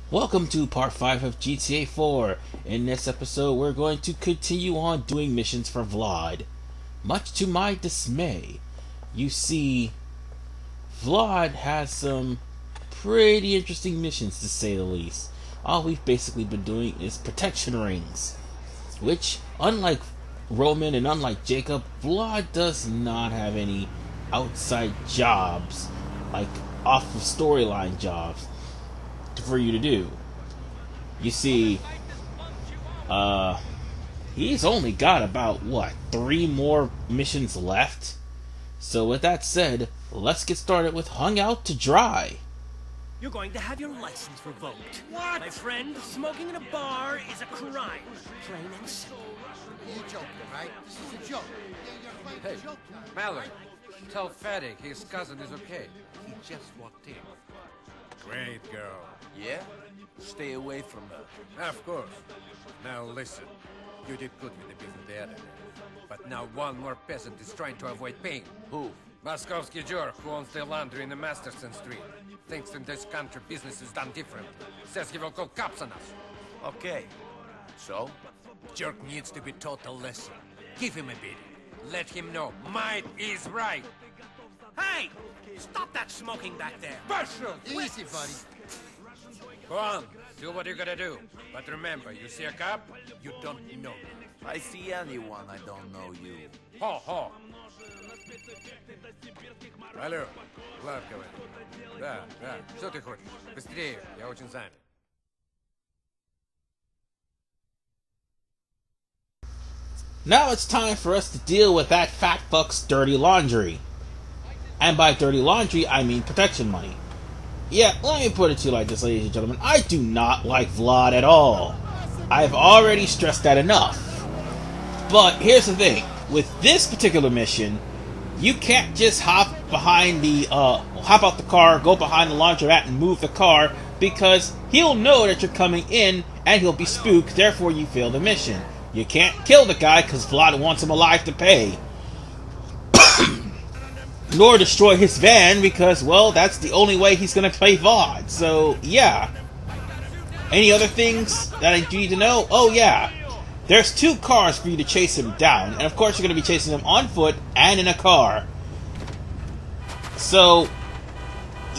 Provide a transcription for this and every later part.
Welcome to part 5 of GTA 4. In this episode, we're going to continue on doing missions for Vlad. Much to my dismay, you see, Vlad has some pretty interesting missions to say the least. All we've basically been doing is protection rings, which, unlike Roman and unlike Jacob, Vlad does not have any outside jobs, like off of storyline jobs for you to do. You see, he's only got about, 3 more missions left? So with that said, let's get started with Hung Out to Dry. You're going to have your license revoked. What? My friend, smoking in a bar is a crime. Plain and simple. You're joking, right? This is a joke. Hey, Mallory, tell Fatty his cousin is okay. He just walked in. Great girl. Yeah? Stay away from her. Of course. Now listen, you did good with the beef with the other. But now one more peasant is trying to avoid pain. Who? Moskovsky jerk who owns the laundry in the Masterson Street. Thinks in this country business is done differently. Says he will call cops on us. Okay. So? Jerk needs to be taught a lesson. Give him a beating. Let him know might is right. Hey! Stop that smoking back there! Special! Easy, buddy. Go on, do what you gotta do. But remember, you see a cop, you don't know. I see anyone, I don't know you. Ho, ho. Алло, Влад говорит. Да, что ты хочешь? Быстрее, я очень занят. Now it's time for us to deal with that fat fuck's dirty laundry. And by dirty laundry, I mean protection money. Yeah, let me put it to you like this, ladies and gentlemen. I do not like Vlad at all. I've already stressed that enough. But here's the thing. With this particular mission, you can't just hop out the car, go behind the laundromat and move the car, because he'll know that you're coming in and he'll be spooked, therefore you fail the mission. You can't kill the guy because Vlad wants him alive to pay. Nor destroy his van because, well, that's the only way he's going to play VOD. So, yeah. Any other things that I need to know? Oh, yeah. There's 2 cars for you to chase him down. And, of course, you're going to be chasing him on foot and in a car. So,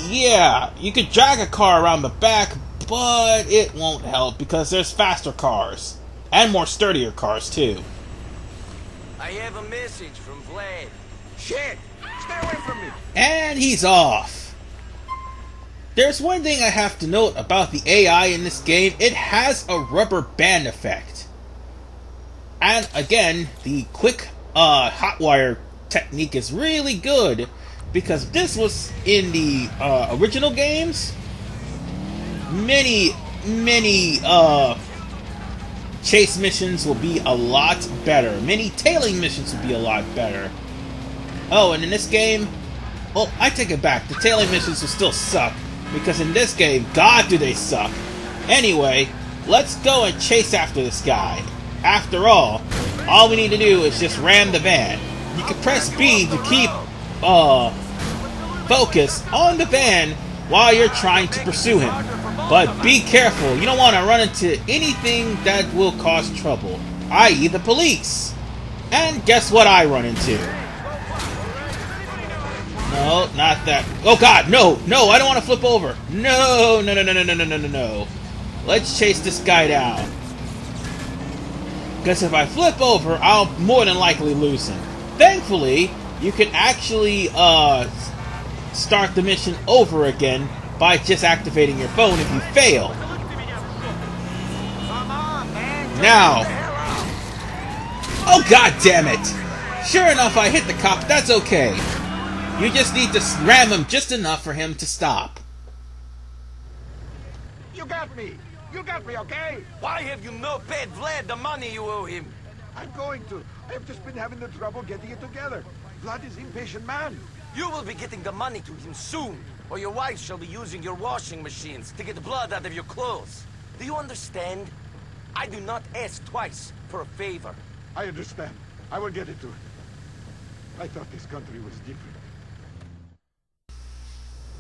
yeah. You could drag a car around the back, but it won't help because there's faster cars. And more sturdier cars, too. I have a message from Vlad. Shit! Stay away from me! And he's off. There's one thing I have to note about the AI in this game. It has a rubber band effect. And again, the quick hotwire technique is really good, because this was in the original games. Many chase missions will be a lot better. Many tailing missions will be a lot better. Oh, and in this game, well, I take it back. The tailing missions will still suck, because in this game, God do they suck. Anyway, let's go and chase after this guy. After all we need to do is just ram the van. You can press B to keep focus on the van while you're trying to pursue him. But be careful, you don't want to run into anything that will cause trouble, i.e. the police. And guess what I run into? No, not that. Oh God, no, I don't want to flip over. No. Let's chase this guy down. Because if I flip over, I'll more than likely lose him. Thankfully, you can actually start the mission over again by just activating your phone if you fail. Now. Oh God damn it! Sure enough, I hit the cop. That's okay. You just need to ram him just enough for him to stop. You got me! You got me, okay? Why have you not paid Vlad the money you owe him? I'm going to. I've just been having the trouble getting it together. Vlad is an impatient man. You will be getting the money to him soon, or your wife shall be using your washing machines to get blood out of your clothes. Do you understand? I do not ask twice for a favor. I understand. I will get it to him. I thought this country was different.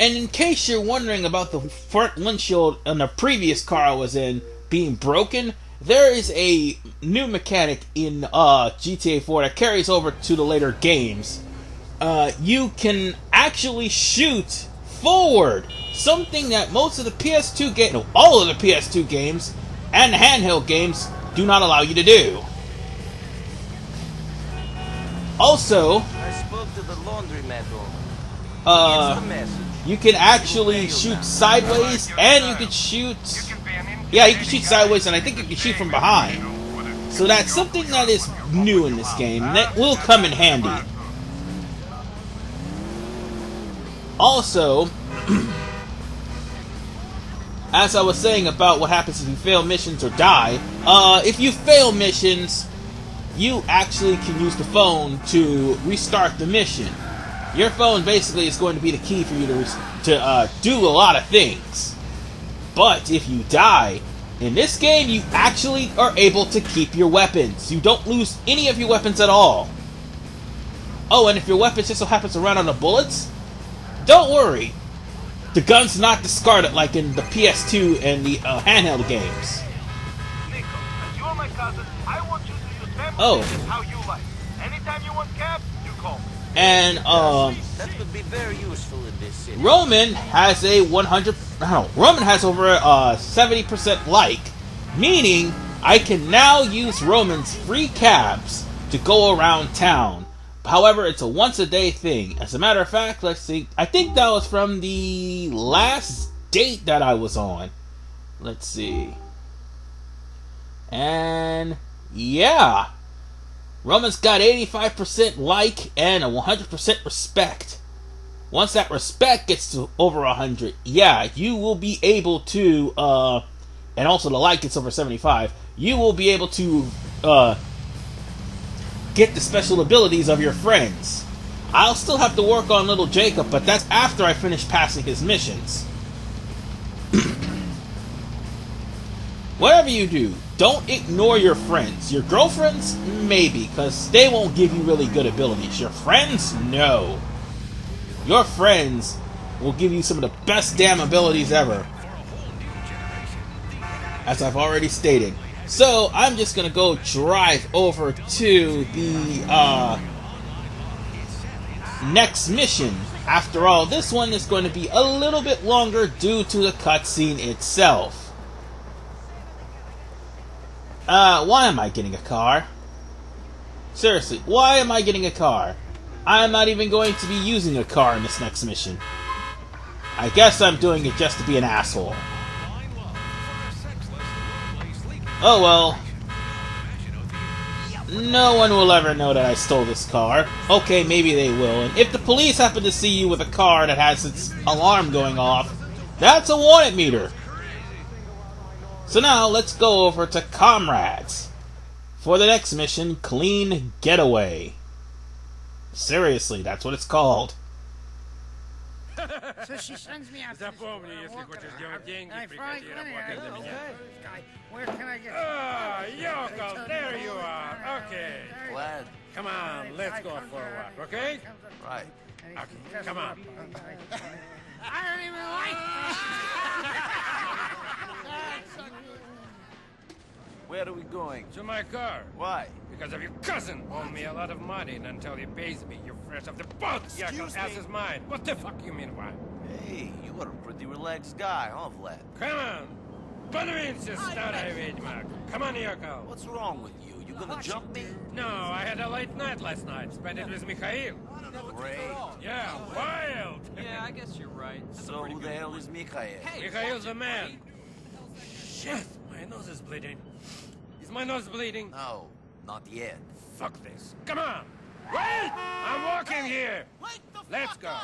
And in case you're wondering about the front windshield on the previous car I was in being broken, there is a new mechanic in GTA 4 that carries over to the later games. You can actually shoot forward, something that most of the PS2 games, no, all of the PS2 games and the handheld games do not allow you to do. Also, I spoke to the laundromat owner. It's the message. you can actually shoot sideways, and you can shoot... Yeah, you can shoot sideways, and I think you can shoot from behind. So that's something that is new in this game, and that will come in handy. Also, as I was saying about what happens if you fail missions or die, if you fail missions, you actually can use the phone to restart the mission. Your phone basically is going to be the key for you to do a lot of things. But if you die, in this game you actually are able to keep your weapons. You don't lose any of your weapons at all. Oh, and if your weapon just so happens to run out of bullets, don't worry. The gun's not discarded like in the PS2 and the handheld games. Nico, as you are my cousin, I want you to use them how you like. Anytime you want cab, you call. And That would be very useful in this city. Roman has a 100. No, Roman has over a 70% like, meaning I can now use Roman's free cabs to go around town. However, it's a once-a-day thing. As a matter of fact, let's see. I think that was from the last date that I was on. Let's see. And yeah, Roman's got 85% like and a 100% respect. Once that respect gets to over 100, yeah, you will be able to, and also the like gets over 75, you will be able to, get the special abilities of your friends. I'll still have to work on little Jacob, but that's after I finish passing his missions. Whatever you do, don't ignore your friends. Your girlfriends, maybe, because they won't give you really good abilities. Your friends, no. Your friends will give you some of the best damn abilities ever, as I've already stated. So, I'm just gonna go drive over to the, next mission. After all, this one is going to be a little bit longer due to the cutscene itself. Why am I getting a car? Seriously, why am I getting a car? I'm not even going to be using a car in this next mission. I guess I'm doing it just to be an asshole. Oh well. No one will ever know that I stole this car. Okay, maybe they will. And if the police happen to see you with a car that has its alarm going off, that's a wanted meter. So now, let's go over to Comrades. For the next mission, Clean Getaway. Seriously, that's what it's called. So she sends me out to Запомни, если хочешь делать деньги, приходи работать для меня. Where can I get Ah, Yoko, there you are. Okay. Vlad. Come on, let's go for a walk, okay? Right. Okay, come on. I don't even like Where are we going? To my car. Why? Because of your cousin owed me a lot of money, and until he pays me, you're fresh off the boat. Yako's ass is mine. What the fuck you mean, why? Hey, you are a pretty relaxed guy, huh, Vlad? Come on. Подвинься, старая ведьма. Come on, Yoko. What's wrong with you? You gonna jump me? No, I had a late night last night. Spent it with Mikhail. Great. Yeah, wild. Yeah, I guess you're right. So who the hell is Mikhail? Mikhail's the man. Shit, my nose is bleeding. Is my nose bleeding? No, not yet. Fuck this. Come on. Wait! I'm walking here. Let's go.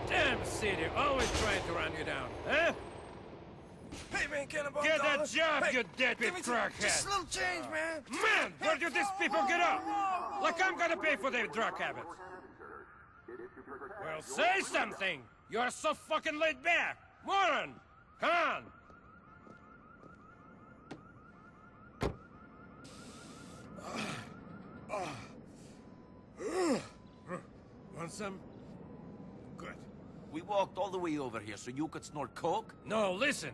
Damn city, always trying to run you down, huh? Hey man, get about Get a job, you deadbeat crackhead. Just a little change, man. Man, where do these people get up? Like I'm gonna pay for their drug habits. Well, say something. You're so fucking laid back. Moron, come on. Want some? Good. We walked all the way over here so you could snort coke? No, listen.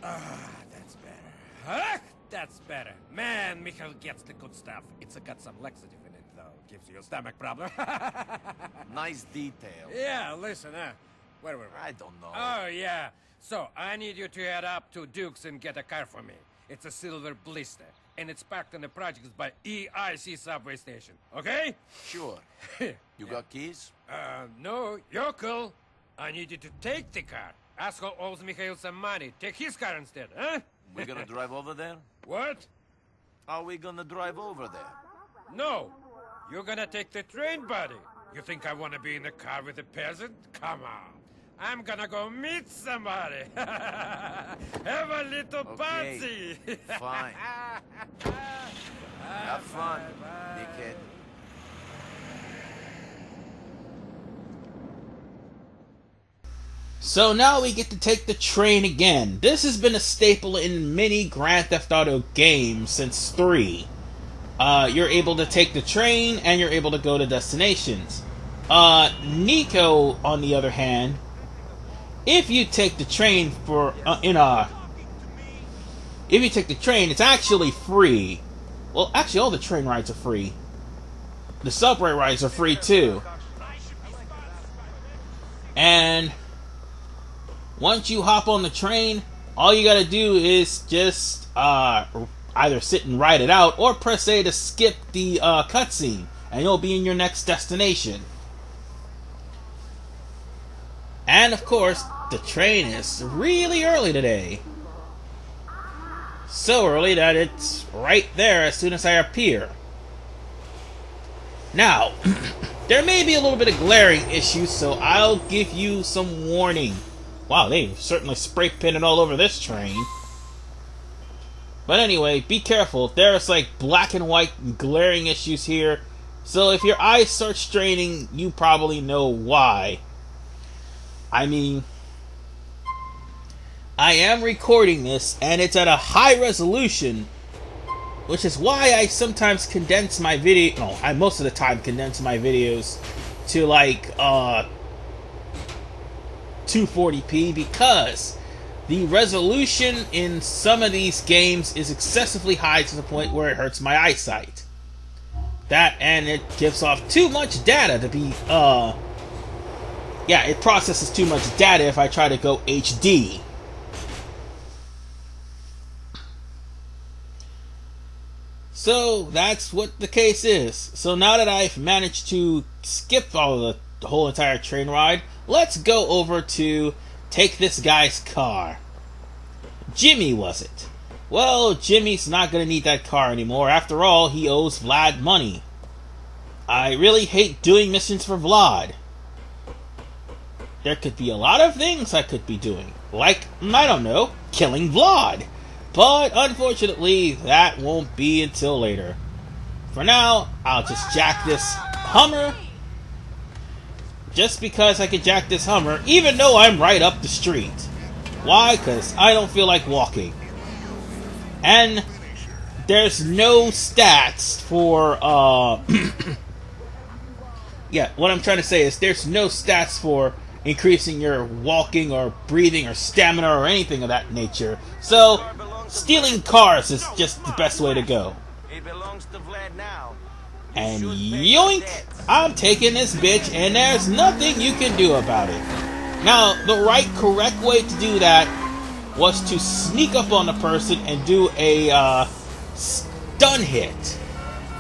That's better. Huh? That's better. Man, Michael gets the good stuff. It's got some laxative in it, though. Gives you a stomach problem. Nice detail. Yeah, listen, where were we? I don't know. Oh, yeah. So, I need you to head up to Duke's and get a car for me. It's a silver blister, and it's parked in the projects by EIC subway station, okay? Sure. You got keys? No, you're cool. I need you to take the car. Asshole owes Mikhail some money. Take his car instead, huh? We're gonna drive over there? What? Are we gonna drive over there? No. You're gonna take the train, buddy. You think I want to be in the car with a peasant? Come on. I'm gonna go meet somebody. Have a little party. Fine. Have fun, dickhead. So now we get to take the train again. This has been a staple in many Grand Theft Auto games since 3. You're able to take the train and you're able to go to destinations. Nico, on the other hand, if you take the train if you take the train, it's actually free. Well, actually, all the train rides are free. The subway rides are free too. And once you hop on the train, all you gotta do is just either sit and ride it out or press A to skip the cutscene, and you'll be in your next destination. And of course, the train is really early today. So early that it's right there as soon as I appear. Now, there may be a little bit of glaring issues, so I'll give you some warning. Wow, they've certainly spray painted all over this train. But anyway, be careful. There's like black and white glaring issues here. So if your eyes start straining, you probably know why. I mean, I am recording this, and it's at a high resolution, which is why I sometimes condense my video. No, I most of the time condense my videos to like 240p, because the resolution in some of these games is excessively high to the point where it hurts my eyesight. That, and it gives off too much data to be it processes too much data if I try to go HD. So that's what the case is. So now that I've managed to skip the whole entire train ride, let's go over to take this guy's car. Jimmy, was it? Well, Jimmy's not going to need that car anymore. After all, he owes Vlad money. I really hate doing missions for Vlad. There could be a lot of things I could be doing. Like, I don't know, killing Vlad. But unfortunately, that won't be until later. For now, I'll just jack this Hummer. Just because I can jack this Hummer, even though I'm right up the street. Why? Because I don't feel like walking. And there's no stats for, yeah, what I'm trying to say is there's no stats for increasing your walking or breathing or stamina or anything of that nature. So, stealing cars is just the best way to go. It belongs to Vlad now. And yoink! I'm taking this bitch, and there's nothing you can do about it. Now, the correct way to do that was to sneak up on the person and do a stun hit,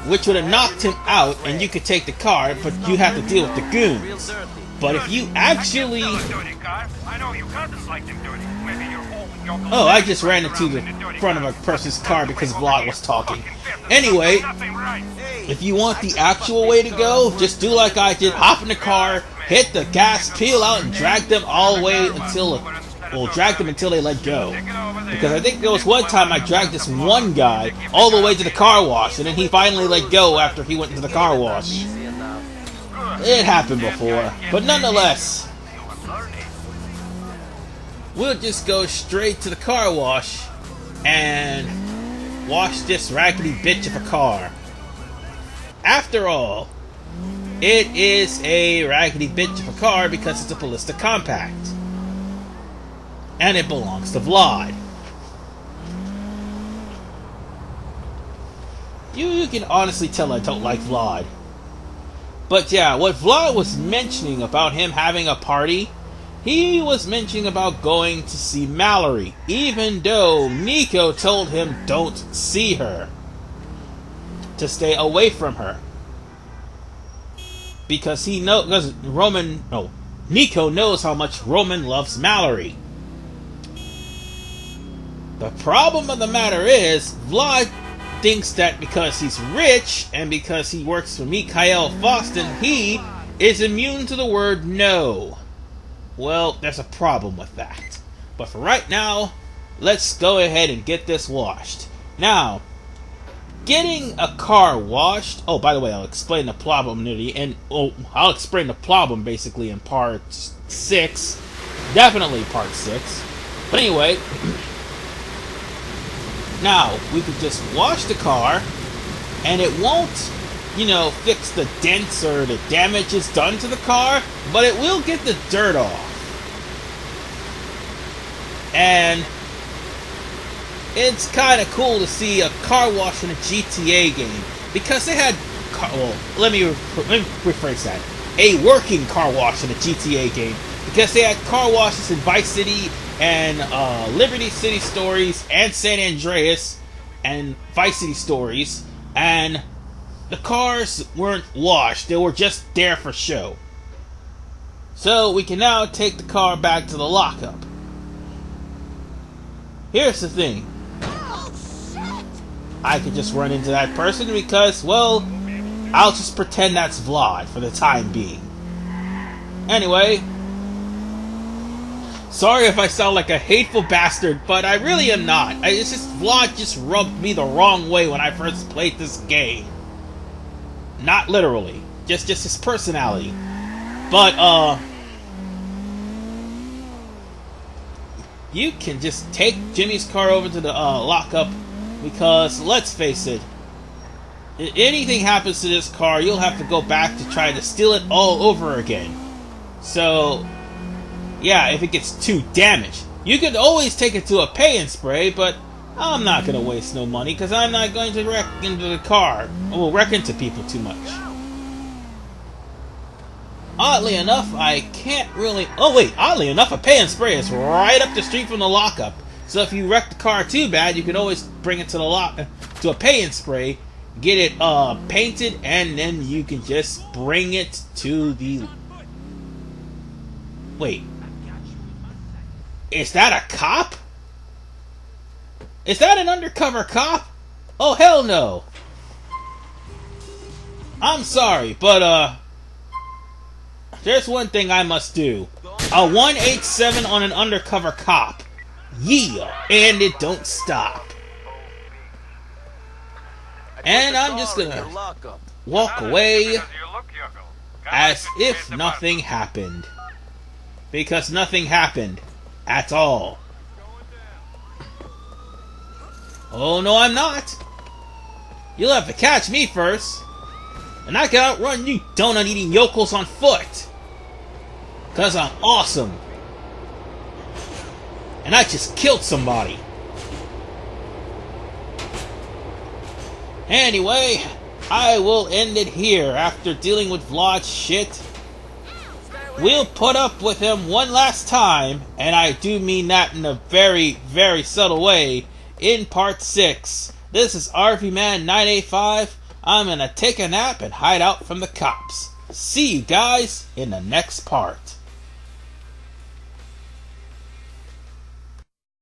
which would have knocked him out, and you could take the car, but you have to deal with the goons. But if you actually... Oh, I just ran into the front of a person's car because Vlad was talking. Anyway, if you want the actual way to go, just do like I did. Hop in the car, hit the gas, peel out, and drag them all the way until... Well, drag them until they let go. Because I think there was one time I dragged this one guy all the way to the car wash, and then he finally let go after he went into the car wash. It happened before, but nonetheless, we'll just go straight to the car wash and wash this raggedy bitch of a car. After all, it is a raggedy bitch of a car because it's a ballista compact. And it belongs to Vlad. You can honestly tell I don't like Vlad. But yeah, what Vlad was mentioning about him having a party, he was mentioning about going to see Mallory, even though Nico told him don't see her. To stay away from her. Because Nico knows how much Roman loves Mallory. The problem of the matter is, Vlad thinks that because he's rich and because he works for Mikhail Faustin, he is immune to the word no. Well, there's a problem with that. But for right now, let's go ahead and get this washed. Now, getting a car washed... Oh, by the way, I'll explain the problem I'll explain the problem basically in part 6. Definitely part 6. But anyway... Now, we could just wash the car, and it won't, fix the dents or the damages done to the car, but it will get the dirt off. And it's kind of cool to see a car wash in a GTA game, because they had, let me rephrase that, a working car wash in a GTA game, because they had car washes in Vice City, and Liberty City Stories, and San Andreas, and Vice City Stories, and the cars weren't washed, they were just there for show. So we can now take the car back to the lockup. Here's the thing. I could just run into that person because, well, I'll just pretend that's Vlad for the time being. Anyway, sorry if I sound like a hateful bastard, but I really am not. It's just Vlad just rubbed me the wrong way when I first played this game. Not literally, just his personality. But you can just take Jimmy's car over to the lockup, because let's face it, if anything happens to this car, you'll have to go back to try to steal it all over again. So yeah, if it gets too damaged. You could always take it to a pay and spray, but I'm not going to waste no money because I'm not going to wreck into the car. Or wreck into people too much. Oddly enough, I can't really... Oh wait, oddly enough, a pay and spray is right up the street from the lockup. So if you wreck the car too bad, you can always bring it to to a pay and spray, get it painted, and then you can just bring it to the... Wait. Is that a cop? Is that an undercover cop? Oh, hell no. I'm sorry, but, there's one thing I must do. A 187 on an undercover cop. Yeah, and it don't stop. And I'm just gonna walk away as if nothing happened. Because nothing happened. At all. Oh, no, I'm not. You'll have to catch me first. And I can outrun you donut-eating yokels on foot. Because I'm awesome. And I just killed somebody. Anyway, I will end it here after dealing with Vlad's shit. We'll put up with him one last time, and I do mean that in a very, very subtle way, in part 6. This is RV Man 985. I'm gonna take a nap and hide out from the cops. See you guys in the next part.